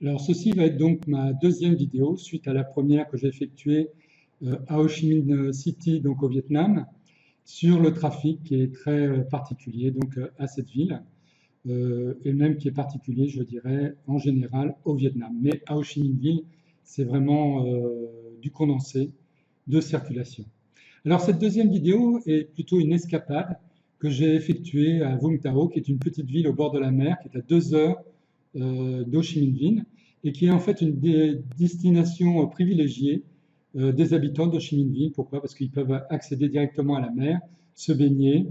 Alors ceci va être donc ma deuxième vidéo suite à la première que j'ai effectuée à Ho Chi Minh City, donc au Vietnam, sur le trafic qui est très particulier donc à cette ville et même qui est particulier, je dirais, en général au Vietnam. Mais à Ho Chi Minh Ville, c'est vraiment du condensé de circulation. Alors cette deuxième vidéo est plutôt une escapade que j'ai effectuée à Vung Tau, qui est une petite ville au bord de la mer, qui est à 2 heures d'Ho Chi Minh Ville, et qui est en fait une des destinations privilégiées des habitants d'Ho Chi Minh Ville. Pourquoi? Parce qu'ils peuvent accéder directement à la mer, se baigner,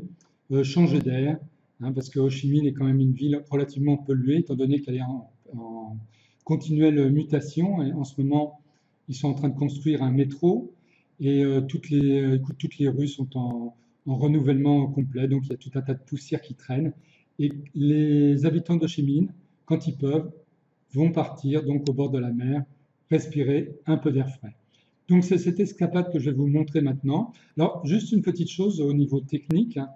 changer d'air, hein, parce que Ho Chi Minh est quand même une ville relativement polluée, étant donné qu'elle est en continuelle mutation. Et en ce moment, ils sont en train de construire un métro, et toutes les rues sont en renouvellement complet, donc il y a tout un tas de poussière qui traîne. Et les habitants de Ho Chi Minh, quand ils peuvent, vont partir donc au bord de la mer, respirer un peu d'air frais. Donc c'est cette escapade que je vais vous montrer maintenant. Alors juste une petite chose au niveau technique, hein.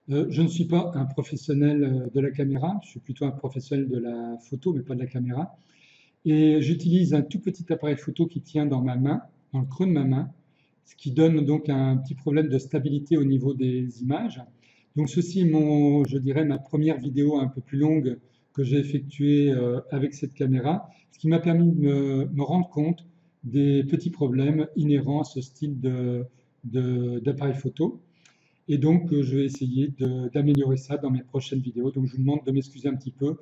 Je ne suis pas un professionnel de la caméra, je suis plutôt un professionnel de la photo, mais pas de la caméra. Et j'utilise un tout petit appareil photo qui tient dans ma main, dans le creux de ma main, ce qui donne donc un petit problème de stabilité au niveau des images. Donc ceci est je dirais, ma première vidéo un peu plus longue que j'ai effectuée avec cette caméra, ce qui m'a permis de me rendre compte des petits problèmes inhérents à ce style d'appareil photo. Et donc je vais essayer d'améliorer ça dans mes prochaines vidéos. Donc je vous demande de m'excuser un petit peu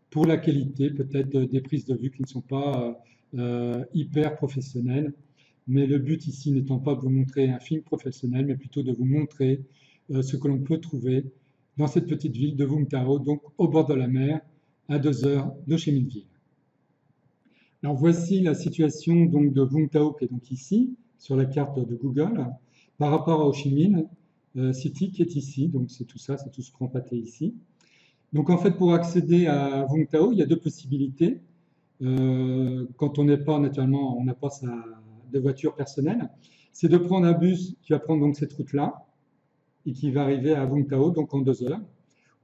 pour la qualité peut-être des prises de vue qui ne sont pas hyper professionnelles. Mais le but ici n'étant pas de vous montrer un film professionnel, mais plutôt de vous montrer ce que l'on peut trouver dans cette petite ville de Vung Tau, donc au bord de la mer, à 2 heures d'Ho Chi Minh Ville. Alors voici la situation donc de Vung Tau qui est donc ici, sur la carte de Google, par rapport à Ho Chi Minh City qui est ici, donc c'est tout ça, c'est tout ce grand pâté ici. Donc en fait, pour accéder à Vung Tau, il y a deux possibilités. Quand on n'est pas, naturellement, on n'a pas de voiture personnelle, c'est de prendre un bus qui va prendre donc cette route-là et qui va arriver à Vung Tau, donc en 2 heures,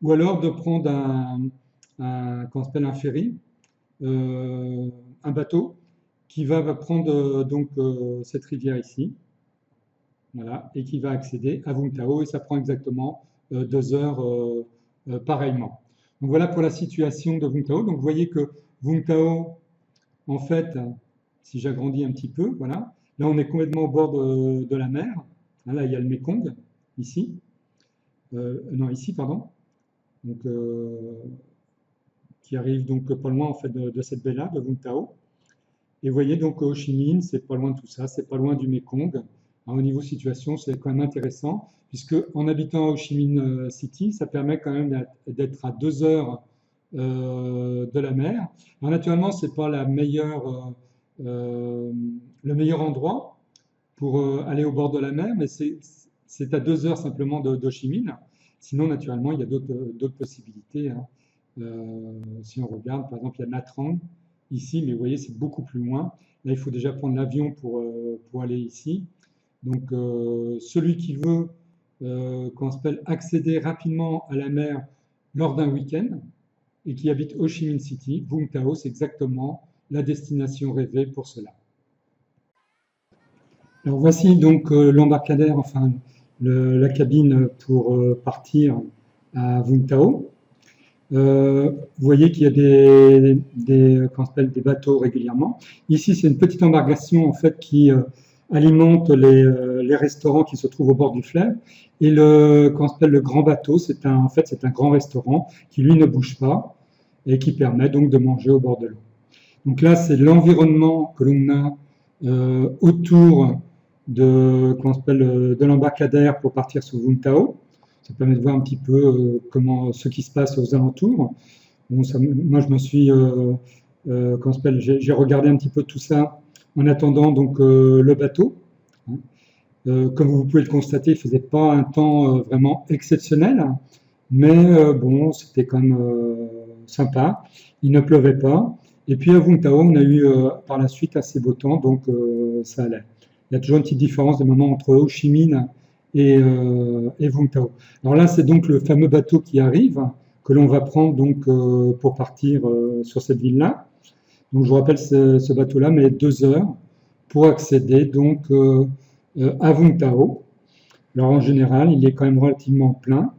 ou alors de prendre qu'on appelle un ferry, un bateau qui va prendre donc cette rivière ici, voilà, et qui va accéder à Vung Tau, et ça prend exactement 2 heures pareillement. Donc voilà pour la situation de Vung Tau. Donc vous voyez que Vung Tau, en fait, si j'agrandis un petit peu, voilà, là on est complètement au bord de la mer. Là il y a le Mekong, ici. Non, ici, pardon. Donc, qui arrive donc pas loin en fait de cette baie-là, de Vung Tau. Et vous voyez donc Ho Chi Minh, c'est pas loin de tout ça, c'est pas loin du Mekong. Alors, au niveau situation, c'est quand même intéressant, puisque en habitant à Ho Chi Minh City, ça permet quand même d'être à 2 heures de la mer. Alors naturellement, c'est pas le meilleur endroit pour aller au bord de la mer, mais c'est à 2 heures simplement d'Ho Chi Minh. Sinon, naturellement, il y a d'autres possibilités, hein. Si on regarde, par exemple, il y a Nha Trang ici, mais vous voyez, c'est beaucoup plus loin. Là, il faut déjà prendre l'avion pour aller ici. Donc, celui qui veut qu'on s'appelle accéder rapidement à la mer lors d'un week-end et qui habite Ho Chi Minh City, Vung Tau, c'est exactement la destination rêvée pour cela. Alors voici donc l'embarcadère, enfin la cabine pour partir à Vung Tau. Vous voyez qu'il y a des bateaux régulièrement. Ici, c'est une petite embarcation en fait qui alimente les restaurants qui se trouvent au bord du fleuve. Et le grand bateau, c'est un grand restaurant qui lui ne bouge pas et qui permet donc de manger au bord de l'eau. Donc là, c'est l'environnement que l'on a autour de l'embarcadère pour partir sur Vung Tau. Ça permet de voir un petit peu ce qui se passe aux alentours. Bon, moi, je me suis, j'ai regardé un petit peu tout ça en attendant donc le bateau. Comme vous pouvez le constater, il ne faisait pas un temps vraiment exceptionnel, mais bon, c'était quand même sympa. Il ne pleuvait pas. Et puis à Vung Tau, on a eu par la suite assez beau temps, donc ça allait. Il y a toujours une petite différence de moment entre Ho Chi Minh et Vung Tau. Alors là, c'est donc le fameux bateau qui arrive, que l'on va prendre donc pour partir sur cette ville-là. Donc je vous rappelle ce bateau-là met 2 heures pour accéder donc à Vung Tau. Alors en général, il est quand même relativement plein.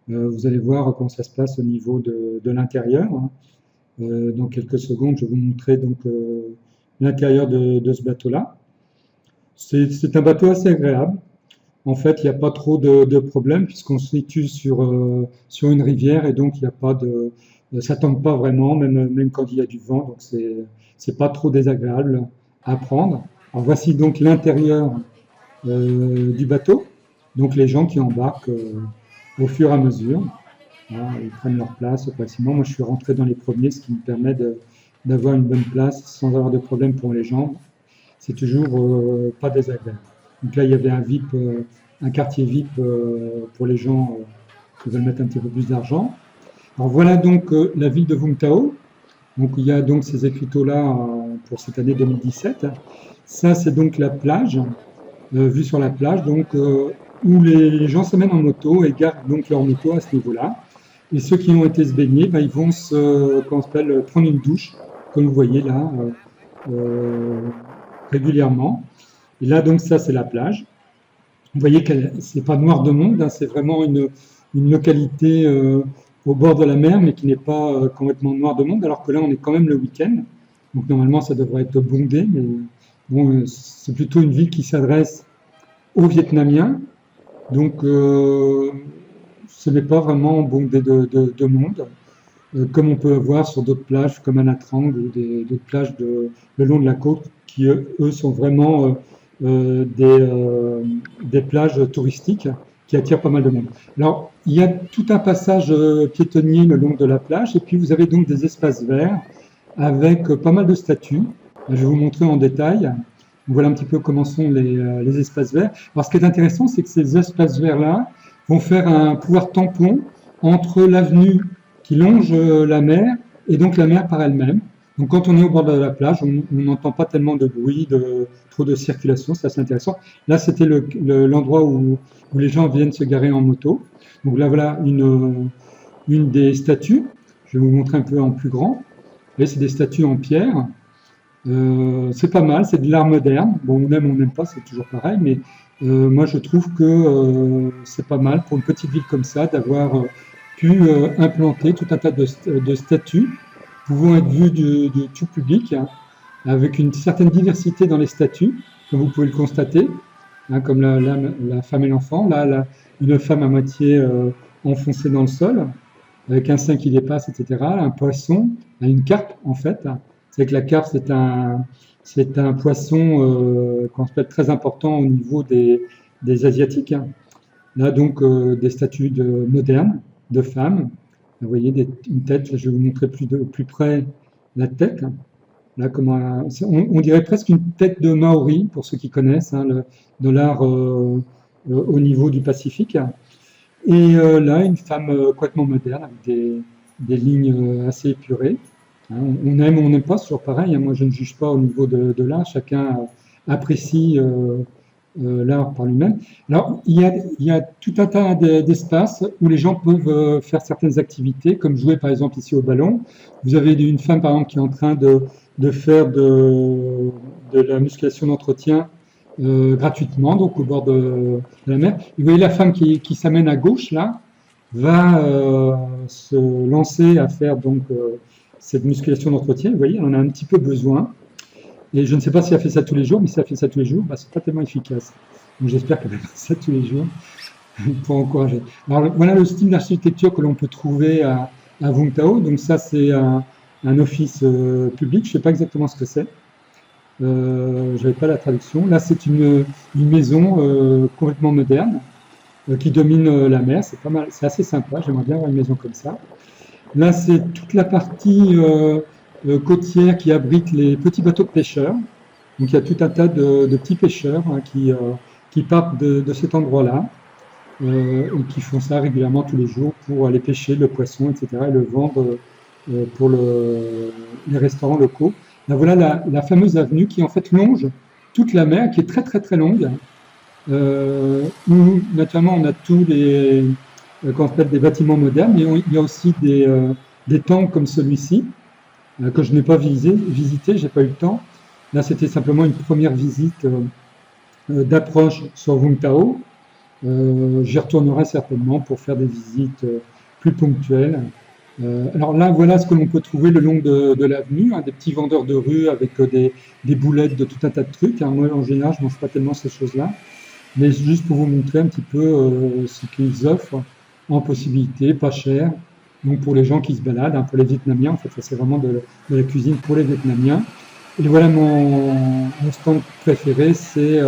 Vous allez voir comment ça se passe au niveau de l'intérieur. Dans quelques secondes, je vais vous montrer donc l'intérieur de ce bateau-là. C'est un bateau assez agréable. En fait, il n'y a pas trop de problèmes puisqu'on se situe sur une rivière et donc il n'y a pas ça ne tombe pas vraiment, même quand il y a du vent, donc c'est pas trop désagréable à prendre. Alors voici donc l'intérieur du bateau, donc les gens qui embarquent au fur et à mesure. Voilà, ils prennent leur place facilement. Moi, je suis rentré dans les premiers, ce qui me permet d'avoir une bonne place sans avoir de problème pour les jambes. C'est toujours pas désagréable. Donc là, il y avait un quartier VIP pour les gens qui veulent mettre un petit peu plus d'argent. Alors voilà donc la ville de Vung Tau. Donc il y a donc ces écriteaux-là pour cette année 2017. Ça, c'est donc la plage, vue sur la plage, donc où les gens s'amènent en moto et gardent donc leur moto à ce niveau-là. Et ceux qui ont été se baigner, ils vont prendre une douche, comme vous voyez là, régulièrement. Et là, donc, ça, c'est la plage. Vous voyez que c'est pas noir de monde, hein, c'est vraiment une localité au bord de la mer, mais qui n'est pas complètement noir de monde, alors que là, on est quand même le week-end. Donc, normalement, ça devrait être bondé, mais bon, c'est plutôt une ville qui s'adresse aux Vietnamiens. Donc, ce n'est pas vraiment bondé de monde, comme on peut voir sur d'autres plages comme à Nha Trang ou d'autres plages le long de la côte, qui eux sont vraiment des plages touristiques qui attirent pas mal de monde. Alors, il y a tout un passage piétonnier le long de la plage, et puis vous avez donc des espaces verts avec pas mal de statues. Je vais vous montrer en détail. Voilà un petit peu comment sont les espaces verts. Alors, ce qui est intéressant, c'est que ces espaces verts-là vont faire un pouvoir tampon entre l'avenue qui longe la mer et donc la mer par elle-même. Donc quand on est au bord de la plage, on n'entend pas tellement de bruit, trop de circulation, c'est assez intéressant. Là, c'était l'endroit où les gens viennent se garer en moto. Donc là, voilà une des statues. Je vais vous montrer un peu en plus grand. Là, c'est des statues en pierre. C'est pas mal, c'est de l'art moderne. Bon, on n'aime pas, c'est toujours pareil, mais moi je trouve que c'est pas mal pour une petite ville comme ça d'avoir pu implanter tout un tas de statues pouvant être vues du tout public, hein, avec une certaine diversité dans les statues, comme vous pouvez le constater, hein, comme la femme et l'enfant. Là, une femme à moitié enfoncée dans le sol, avec un sein qui dépasse, etc. Un poisson, une carpe en fait. C'est que la carpe, c'est un poisson qu'on appelle très important au niveau des Asiatiques. Là, donc, des statues modernes de femmes. Vous voyez une tête, je vais vous montrer plus près la tête. Là, on dirait presque une tête de Maori, pour ceux qui connaissent, hein, de l'art au niveau du Pacifique. Et là, une femme complètement moderne, avec des lignes assez épurées. On aime ou on n'aime pas, c'est toujours pareil. Hein. Moi, je ne juge pas au niveau de l'art. Chacun apprécie l'art par lui-même. Alors, il y a tout un tas d'espaces où les gens peuvent faire certaines activités, comme jouer par exemple ici au ballon. Vous avez une femme par exemple qui est en train de faire de la musculation d'entretien gratuitement, donc au bord de la mer. Et vous voyez la femme qui s'amène à gauche là, va se lancer à faire donc cette musculation d'entretien. Vous voyez, elle en a un petit peu besoin. Et je ne sais pas si elle fait ça tous les jours, mais si elle fait ça tous les jours, c'est pas tellement efficace. Donc j'espère qu'elle fait ça tous les jours pour encourager. Alors voilà le style d'architecture que l'on peut trouver à Vung Tau. Donc ça, c'est un office public. Je ne sais pas exactement ce que c'est. Je n'avais pas la traduction. Là, c'est une maison complètement moderne qui domine la mer. C'est pas mal, c'est assez sympa. J'aimerais bien avoir une maison comme ça. Là, c'est toute la partie côtière qui abrite les petits bateaux de pêcheurs. Donc il y a tout un tas de petits pêcheurs hein, qui partent de cet endroit-là et qui font ça régulièrement tous les jours pour aller pêcher le poisson, etc. et le vendre pour les restaurants locaux. Là, voilà la fameuse avenue qui en fait longe toute la mer, qui est très très très longue, où naturellement on a tous les qu'on appelle des bâtiments modernes, mais il y a aussi des temples comme celui-ci, que je n'ai pas visité, j'ai pas eu le temps. Là, c'était simplement une première visite d'approche sur Vung Tau. J'y retournerai certainement pour faire des visites plus ponctuelles. Alors là, voilà ce que l'on peut trouver le long de l'avenue, hein, des petits vendeurs de rue avec des boulettes de tout un tas de trucs. Hein. Moi, en général, je ne mange pas tellement ces choses-là, mais juste pour vous montrer un petit peu ce qu'ils offrent en possibilité, pas cher. Donc pour les gens qui se baladent, hein, pour les Vietnamiens, en fait, ça c'est vraiment de la cuisine pour les Vietnamiens. Et voilà mon stand préféré, c'est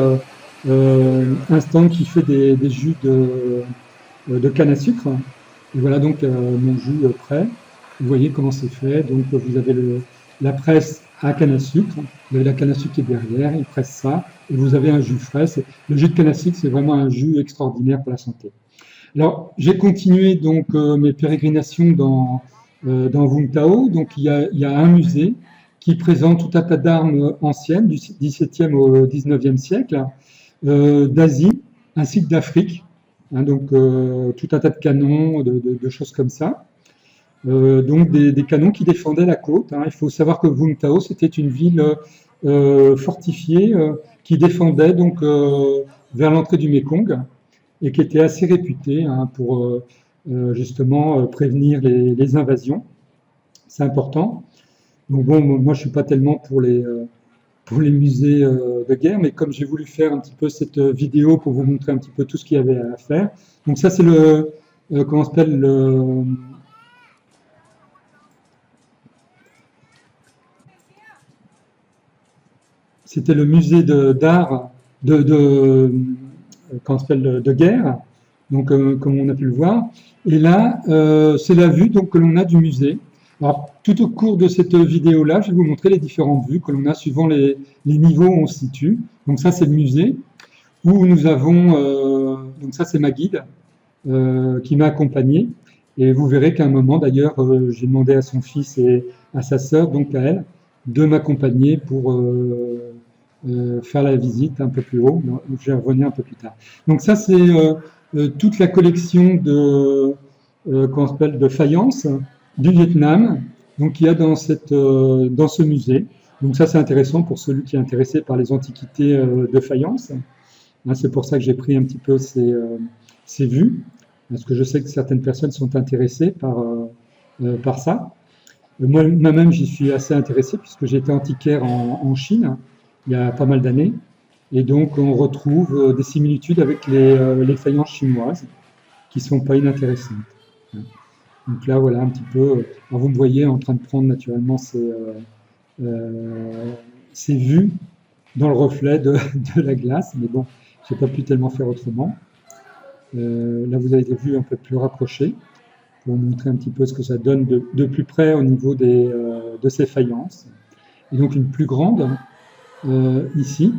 un stand qui fait des jus de canne à sucre. Et voilà donc mon jus prêt. Vous voyez comment c'est fait. Donc vous avez la presse à canne à sucre. Vous avez la canne à sucre qui est derrière, il presse ça. Et vous avez un jus frais. Le jus de canne à sucre, c'est vraiment un jus extraordinaire pour la santé. Alors j'ai continué donc mes pérégrinations dans Vung Tau. Donc il y a un musée qui présente tout un tas d'armes anciennes du XVIIe au XIXe siècle, d'Asie ainsi que d'Afrique. Hein, donc tout un tas de canons, de choses comme ça. Donc des canons qui défendaient la côte. Hein. Il faut savoir que Vung Tau, c'était une ville fortifiée qui défendait donc vers l'entrée du Mékong et qui était assez réputée hein, pour justement prévenir les invasions. C'est important. Donc bon, moi je suis pas tellement pour les musées de guerre, mais comme j'ai voulu faire un petit peu cette vidéo pour vous montrer un petit peu tout ce qu'il y avait à faire. Donc ça c'est comment s'appelle c'était le musée d'art de guerre, donc comme on a pu le voir. Et là, c'est la vue donc, que l'on a du musée. Alors, tout au cours de cette vidéo-là, je vais vous montrer les différentes vues que l'on a suivant les niveaux où on se situe. Donc ça, c'est le musée où nous avons, donc ça, c'est ma guide qui m'a accompagné. Et vous verrez qu'à un moment, d'ailleurs, j'ai demandé à son fils et à sa sœur, donc à elle, de m'accompagner pour faire la visite un peu plus haut. Je vais revenir un peu plus tard. Donc ça, c'est toute la collection comment on appelle, de faïences du Vietnam, donc qu'il y a dans ce musée. Donc ça, c'est intéressant pour celui qui est intéressé par les antiquités de faïence. Hein, c'est pour ça que j'ai pris un petit peu ces vues, parce que je sais que certaines personnes sont intéressées par ça. Moi-même, j'y suis assez intéressé puisque j'ai été antiquaire en Chine il y a pas mal d'années. Et donc, on retrouve des similitudes avec les faïences chinoises qui ne sont pas inintéressantes. Donc là, voilà un petit peu. Alors vous me voyez en train de prendre naturellement ces vues dans le reflet de la glace, mais bon, je n'ai pas pu tellement faire autrement. Là, vous avez des vues un peu plus rapprochées pour vous montrer un petit peu ce que ça donne de plus près au niveau de ces faïences. Et donc une plus grande ici.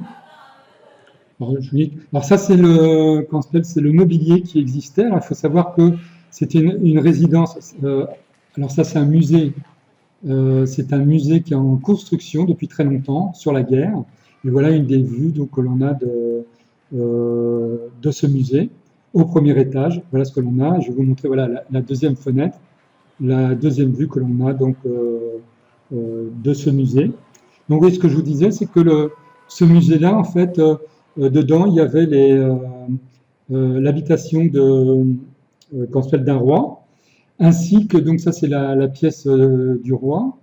Alors ça, c'est le mobilier qui existait. Alors, il faut savoir que c'était une résidence. Alors ça, c'est un musée. C'est un musée qui est en construction depuis très longtemps sur la guerre. Et voilà une des vues donc, que l'on a de ce musée au premier étage. Voilà ce que l'on a. Je vais vous montrer voilà, la deuxième fenêtre, la deuxième vue que l'on a donc de ce musée. Donc oui, ce que je vous disais, c'est que ce musée-là, en fait, dedans, il y avait l'habitation d'un roi, ainsi que, donc ça c'est la pièce du roi,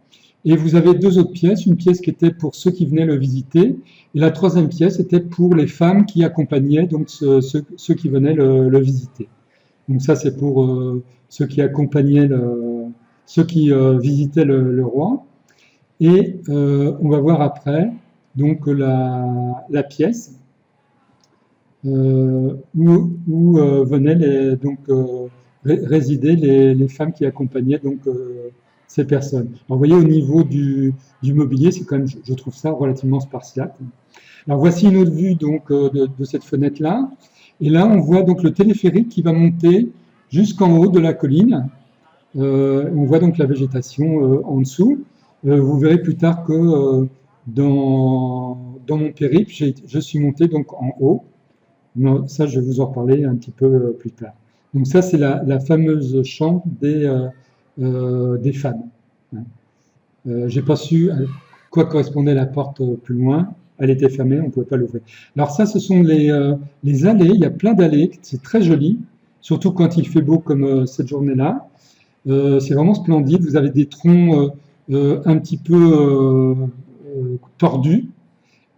et vous avez deux autres pièces, une pièce qui était pour ceux qui venaient le visiter, et la troisième pièce était pour les femmes qui accompagnaient donc ceux qui venaient le visiter. Donc ça c'est pour ceux qui accompagnaient ceux qui visitaient le roi, et on va voir après donc la pièce où venaient résider les femmes qui accompagnaient donc ces personnes. Alors, vous voyez, au niveau du mobilier, c'est quand même, je trouve ça relativement spartiate. Alors voici une autre vue donc de cette fenêtre-là. Et là, on voit donc le téléphérique qui va monter jusqu'en haut de la colline. On voit donc la végétation en dessous. Vous verrez plus tard que dans mon périple, je suis monté donc en haut. Non, ça, je vais vous en reparler un petit peu plus tard. Donc ça, c'est la fameuse chambre des femmes. J'ai pas su à quoi correspondait la porte plus loin. Elle était fermée, on ne pouvait pas l'ouvrir. Alors ça, ce sont les allées. Il y a plein d'allées. C'est très joli, surtout quand il fait beau comme cette journée-là. C'est vraiment splendide. Vous avez des troncs un petit peu tordus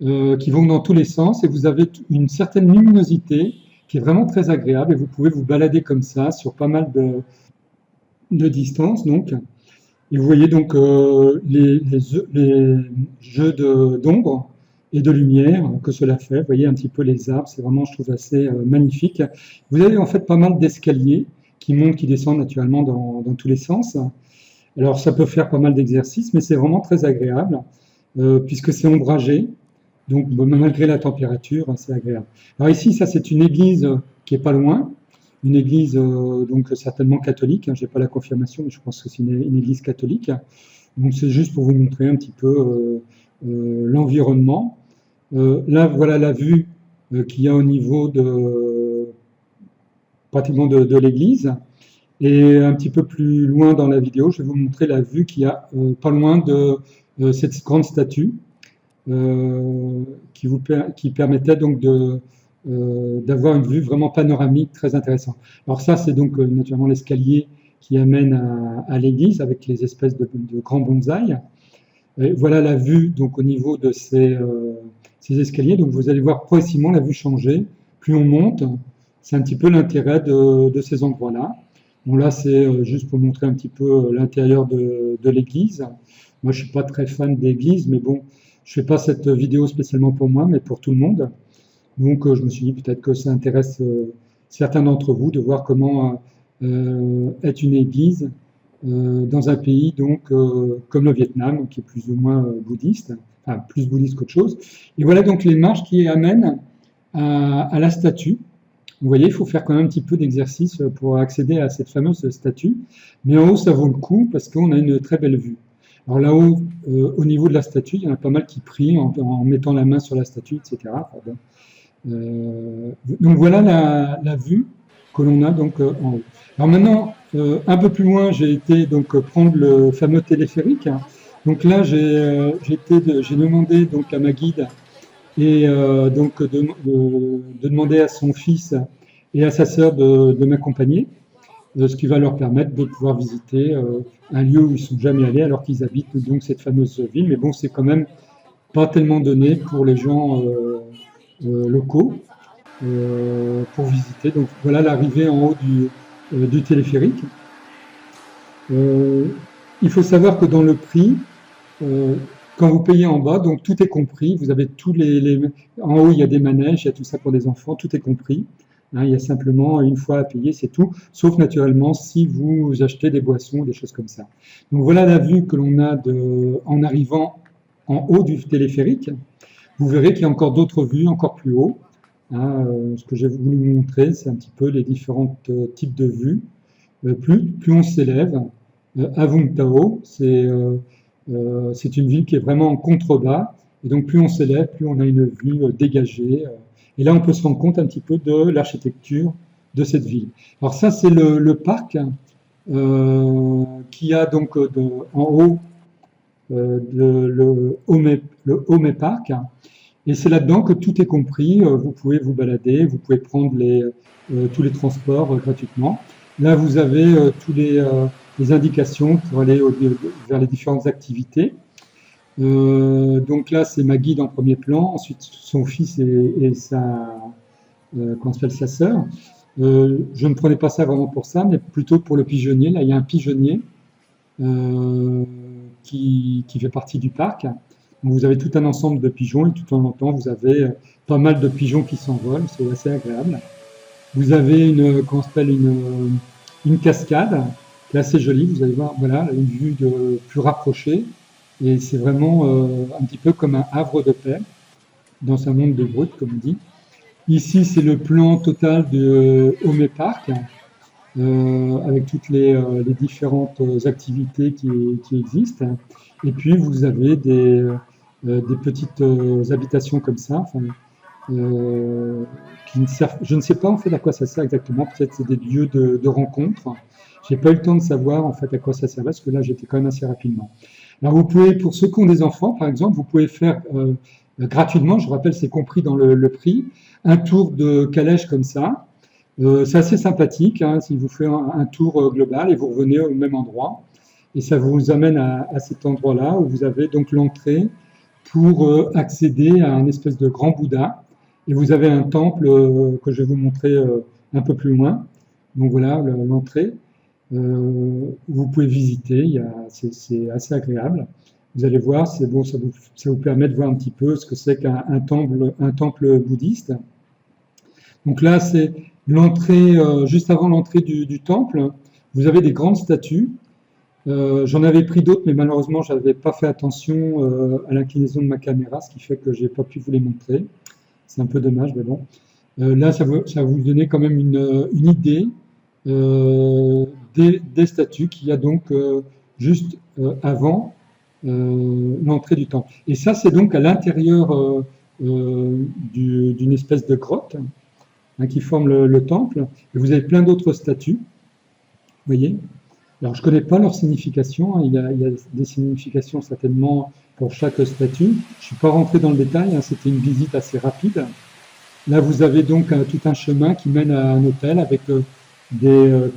qui vont dans tous les sens et vous avez une certaine luminosité qui est vraiment très agréable et vous pouvez vous balader comme ça sur pas mal de distance. Donc. Et vous voyez donc les jeux d'ombre et de lumière que cela fait. Vous voyez un petit peu les arbres, c'est vraiment, je trouve, assez magnifique. Vous avez en fait pas mal d'escaliers qui montent, qui descendent naturellement dans tous les sens. Alors ça peut faire pas mal d'exercices, mais c'est vraiment très agréable puisque c'est ombragé. Donc malgré la température, c'est agréable. Alors ici, ça c'est une église qui est pas loin. Une église donc certainement catholique, hein, je n'ai pas la confirmation, mais je pense que c'est une église catholique. Donc c'est juste pour vous montrer un petit peu l'environnement. Là, voilà la vue qu'il y a au niveau pratiquement de l'église. Et un petit peu plus loin dans la vidéo, je vais vous montrer la vue qu'il y a pas loin de cette grande statue qui permettait donc d'avoir une vue vraiment panoramique très intéressante. Alors ça, c'est donc naturellement l'escalier qui amène à l'église avec les espèces de grands bonsaïs. Et voilà la vue donc au niveau de ces escaliers. Donc vous allez voir progressivement la vue changer. Plus on monte, c'est un petit peu l'intérêt de ces endroits-là. Bon là, c'est juste pour montrer un petit peu l'intérieur de l'église. Moi, je suis pas très fan d'église, mais bon, je fais pas cette vidéo spécialement pour moi, mais pour tout le monde. Donc, je me suis dit peut-être que ça intéresse certains d'entre vous de voir comment est une église dans un pays donc comme le Vietnam, qui est plus ou moins bouddhiste, enfin plus bouddhiste qu'autre chose. Et voilà donc les marches qui amènent à la statue. Vous voyez, il faut faire quand même un petit peu d'exercice pour accéder à cette fameuse statue. Mais en haut, ça vaut le coup parce qu'on a une très belle vue. Alors là-haut, au niveau de la statue, il y en a pas mal qui prient en mettant la main sur la statue, etc. Enfin, bon. Donc voilà la vue que l'on a donc en haut. Alors maintenant, un peu plus loin, j'ai été donc prendre le fameux téléphérique. Donc là, j'ai demandé donc à ma guide et donc de demander à son fils et à sa sœur de m'accompagner, ce qui va leur permettre de pouvoir visiter un lieu où ils sont jamais allés alors qu'ils habitent donc cette fameuse ville. Mais bon, c'est quand même pas tellement donné pour les gens locaux pour visiter. Donc voilà l'arrivée en haut du téléphérique. Il faut savoir que dans le prix, quand vous payez en bas, donc tout est compris. Vous avez en haut, il y a des manèges, il y a tout ça pour des enfants, tout est compris. Hein, il y a simplement une fois à payer, c'est tout. Sauf naturellement si vous achetez des boissons, des choses comme ça. Donc voilà la vue que l'on a en arrivant en haut du téléphérique. Vous verrez qu'il y a encore d'autres vues encore plus haut. Hein, ce que j'ai voulu vous montrer, c'est un petit peu les différents types de vues. Plus on s'élève, à Vung Tau, c'est une ville qui est vraiment en contrebas. Et donc plus on s'élève, plus on a une vue dégagée. Et là, on peut se rendre compte un petit peu de l'architecture de cette ville. Alors ça, c'est le parc qui a donc en haut le Home Park. Et c'est là-dedans que tout est compris. Vous pouvez vous balader, vous pouvez prendre tous les transports gratuitement. Là, vous avez tous les indications pour aller vers les différentes activités. Donc là, c'est ma guide en premier plan, ensuite son fils et comment s'appelle, sa sœur. Je ne prenais pas ça vraiment pour ça, mais plutôt pour le pigeonnier. Là, il y a un pigeonnier qui fait partie du parc. Donc, vous avez tout un ensemble de pigeons et tout en même temps, vous avez pas mal de pigeons qui s'envolent, c'est assez agréable. Vous avez une cascade qui est assez jolie, vous allez voir, voilà, une vue plus rapprochée. Et c'est vraiment un petit peu comme un havre de paix dans un monde de brut, comme on dit. Ici, c'est le plan total de Home Park, avec toutes les différentes activités qui existent. Et puis, vous avez des petites habitations comme ça, enfin, qui ne servent, je ne sais pas en fait à quoi ça sert exactement. Peut-être c'est des lieux de rencontre. J'ai pas eu le temps de savoir en fait à quoi ça servait, parce que là, j'étais quand même assez rapidement. Alors vous pouvez, pour ceux qui ont des enfants, par exemple, vous pouvez faire gratuitement, je vous rappelle, c'est compris dans le prix, un tour de calèche comme ça. C'est assez sympathique, hein, s'il vous fait un tour global et vous revenez au même endroit. Et ça vous amène à cet endroit-là où vous avez donc l'entrée pour accéder à un espèce de grand Bouddha. Et vous avez un temple que je vais vous montrer un peu plus loin. Donc voilà l'entrée. Vous pouvez visiter, c'est assez agréable. Vous allez voir, c'est bon, ça vous permet de voir un petit peu ce que c'est qu'un temple bouddhiste. Donc là, c'est l'entrée, juste avant l'entrée du temple, vous avez des grandes statues. J'en avais pris d'autres, mais malheureusement, je n'avais pas fait attention à l'inclinaison de ma caméra, ce qui fait que je n'ai pas pu vous les montrer. C'est un peu dommage, mais bon. Là, ça va vous donner quand même une idée des statues qu'il y a donc juste avant l'entrée du temple. Et ça, c'est donc à l'intérieur d'une espèce de grotte hein, qui forme le temple. Et vous avez plein d'autres statues, vous voyez. Alors, je ne connais pas leur signification, hein. Il y a des significations certainement pour chaque statue. Je ne suis pas rentré dans le détail, hein. C'était une visite assez rapide. Là, vous avez donc tout un chemin qui mène à un hôtel avec des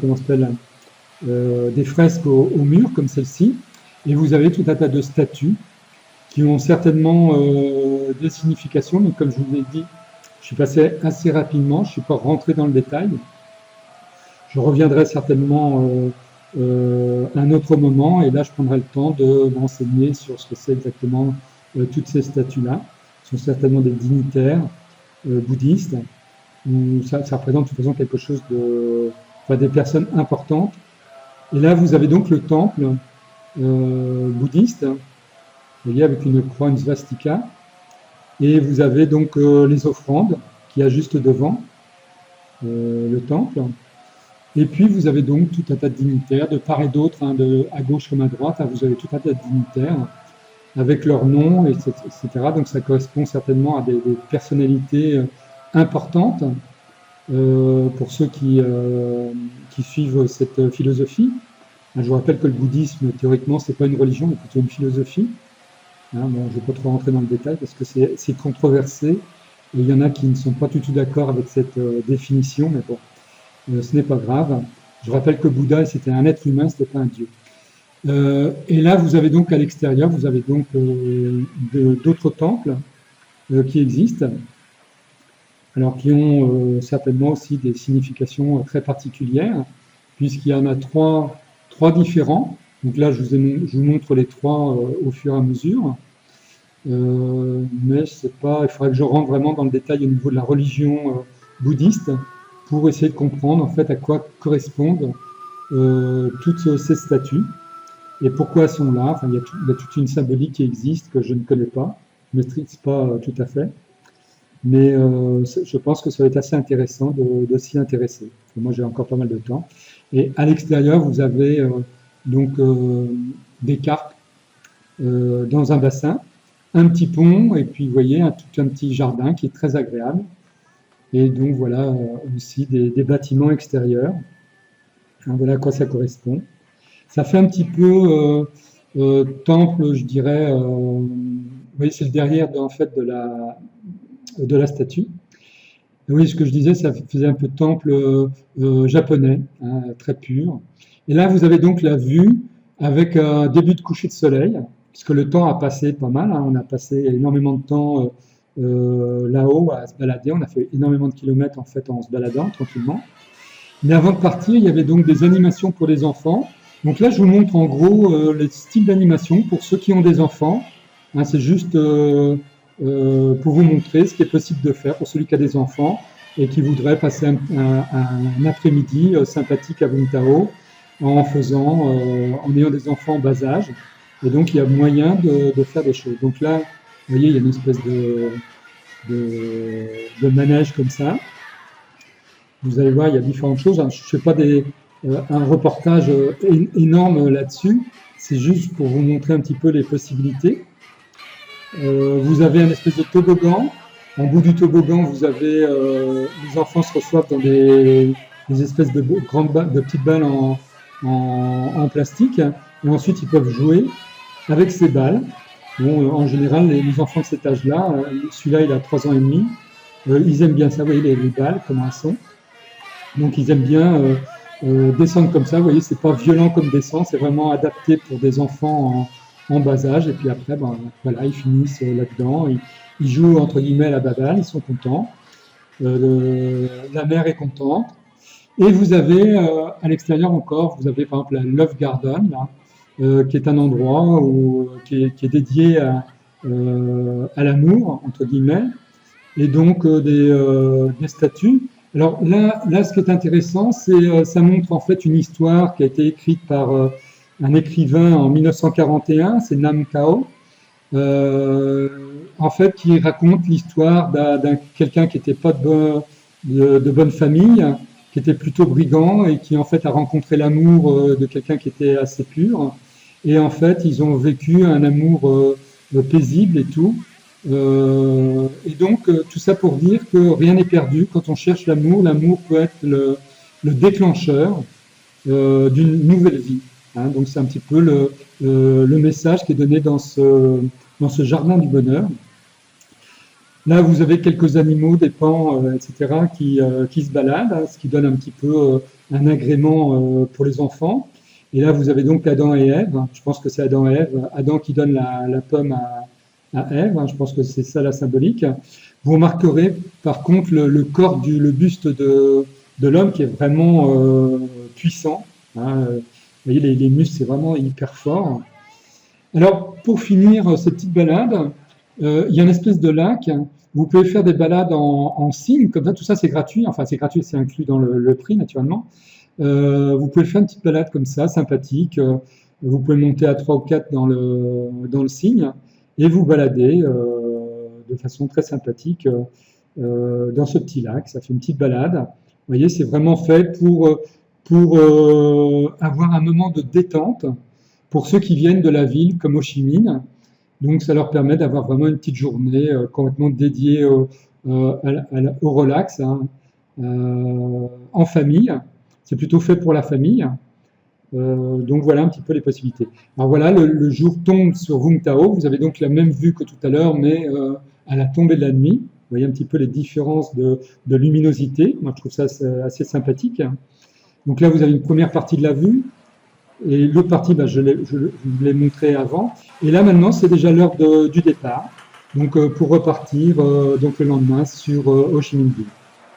fresques au mur, comme celle-ci. Et vous avez tout un tas de statues qui ont certainement des significations, mais comme je vous l'ai dit, je suis passé assez rapidement, je ne suis pas rentré dans le détail. Je reviendrai certainement un autre moment, et là je prendrai le temps de m'enseigner sur ce que c'est exactement toutes ces statues-là. Ce sont certainement des dignitaires bouddhistes, où ça représente de toute façon quelque chose des personnes importantes. Et là vous avez donc le temple bouddhiste, vous voyez, avec une croix, une svastika, et vous avez donc les offrandes qu'il y a juste devant le temple. Et puis vous avez donc tout un tas de dignitaires, de part et d'autre, hein, à gauche comme à droite, hein, vous avez tout un tas de dignitaires avec leurs noms, etc. Donc ça correspond certainement à des personnalités importantes pour ceux qui suivent cette philosophie. Je vous rappelle que le bouddhisme, théoriquement, c'est pas une religion, mais plutôt une philosophie. Hein, bon, je ne vais pas trop rentrer dans le détail parce que c'est controversé et il y en a qui ne sont pas du tout d'accord avec cette définition, mais bon. Ce n'est pas grave. Je rappelle que Bouddha, c'était un être humain, ce n'était pas un dieu. Et là, vous avez donc à l'extérieur, vous avez donc d'autres temples qui existent, alors qui ont certainement aussi des significations très particulières, puisqu'il y en a trois différents. Donc là, je vous montre les trois au fur et à mesure. Mais c'est pas, il faudrait que je rentre vraiment dans le détail au niveau de la religion bouddhiste, pour essayer de comprendre en fait à quoi correspondent toutes ces statues et pourquoi elles sont là. Enfin, il y a toute une symbolique qui existe que je ne connais pas, je ne maîtrise pas tout à fait, mais je pense que ça va être assez intéressant de s'y intéresser. Moi, j'ai encore pas mal de temps. Et à l'extérieur, vous avez donc des carpes dans un bassin, un petit pont, et puis vous voyez tout un petit jardin qui est très agréable. Et donc voilà aussi des bâtiments extérieurs. Alors, voilà à quoi ça correspond. Ça fait un petit peu temple, je dirais. Vous voyez, c'est le derrière en fait de la statue. Et oui, ce que je disais, ça faisait un peu temple japonais, hein, très pur. Et là, vous avez donc la vue avec un début de coucher de soleil, puisque le temps a passé pas mal. Hein, on a passé énormément de temps là-haut à se balader. On a fait énormément de kilomètres en fait en se baladant tranquillement. Mais avant de partir, il y avait donc des animations pour les enfants. Donc là, je vous montre en gros les styles d'animation pour ceux qui ont des enfants. Hein, c'est juste pour vous montrer ce qui est possible de faire pour celui qui a des enfants et qui voudrait passer un après-midi sympathique à Vung Tau en ayant des enfants en bas âge. Et donc, il y a moyen de faire des choses. Donc là, vous voyez, il y a une espèce de manège comme ça. Vous allez voir, il y a différentes choses. Je ne fais pas un reportage énorme là-dessus. C'est juste pour vous montrer un petit peu les possibilités. Vous avez un espèce de toboggan. En bout du toboggan, vous avez les enfants se reçoivent dans des espèces de petites balles en plastique. Et ensuite, ils peuvent jouer. avec ses balles. Bon, en général, les enfants de cet âge-là, celui-là, il a 3 ans et demi, ils aiment bien ça, vous voyez les balles, comment elles sont. Donc, ils aiment bien descendre comme ça. Vous voyez, c'est pas violent comme descente, c'est vraiment adapté pour des enfants en bas âge. Et puis après, ben, voilà, ils finissent là-dedans. Ils jouent entre guillemets à la baballe, ils sont contents. La mère est contente. Et vous avez à l'extérieur encore, vous avez par exemple la Love Garden, là, qui est un endroit qui est dédié à l'amour, entre guillemets, et donc des statues. Alors là, ce qui est intéressant, c'est ça montre en fait une histoire qui a été écrite par un écrivain en 1941, c'est Nam Cao, en fait, qui raconte l'histoire d'un quelqu'un qui n'était pas de bonne famille, qui était plutôt brigand et qui en fait a rencontré l'amour de quelqu'un qui était assez pur. Et en fait, ils ont vécu un amour paisible et tout. Et donc, tout ça pour dire que rien n'est perdu. Quand on cherche l'amour, l'amour peut être le déclencheur d'une nouvelle vie. Hein. Donc, c'est un petit peu le message qui est donné dans ce jardin du bonheur. Là, vous avez quelques animaux, des pans, etc., qui se baladent, hein, ce qui donne un petit peu un agrément pour les enfants. Et là, vous avez donc Adam et Ève. Je pense que c'est Adam et Ève. Adam qui donne la pomme à Ève. Hein, je pense que c'est ça la symbolique. Vous remarquerez par contre le corps le buste de l'homme qui est vraiment puissant. Hein. Vous voyez, les muscles, c'est vraiment hyper fort. Alors, pour finir cette petite balade, il y a une espèce de lac. Vous pouvez faire des balades en cygne, comme ça, tout ça c'est gratuit. Enfin, c'est gratuit, c'est inclus dans le prix, naturellement. Vous pouvez faire une petite balade comme ça, sympathique. Vous pouvez monter à 3 ou 4 dans le cygne et vous balader de façon très sympathique dans ce petit lac. Ça fait une petite balade. Vous voyez, c'est vraiment fait pour avoir un moment de détente pour ceux qui viennent de la ville comme Ho Chi Minh. Donc, ça leur permet d'avoir vraiment une petite journée complètement dédiée au relax, hein, en famille. C'est plutôt fait pour la famille. Donc, voilà un petit peu les possibilités. Alors, voilà, le jour tombe sur Vung Tau. Vous avez donc la même vue que tout à l'heure, mais à la tombée de la nuit. Vous voyez un petit peu les différences de luminosité. Moi, je trouve ça assez sympathique. Donc là, vous avez une première partie de la vue. Et l'autre partie, je vous l'ai montré avant. Et là, maintenant, c'est déjà l'heure du départ. Donc, pour repartir donc le lendemain sur Ho Chi Minh Ville.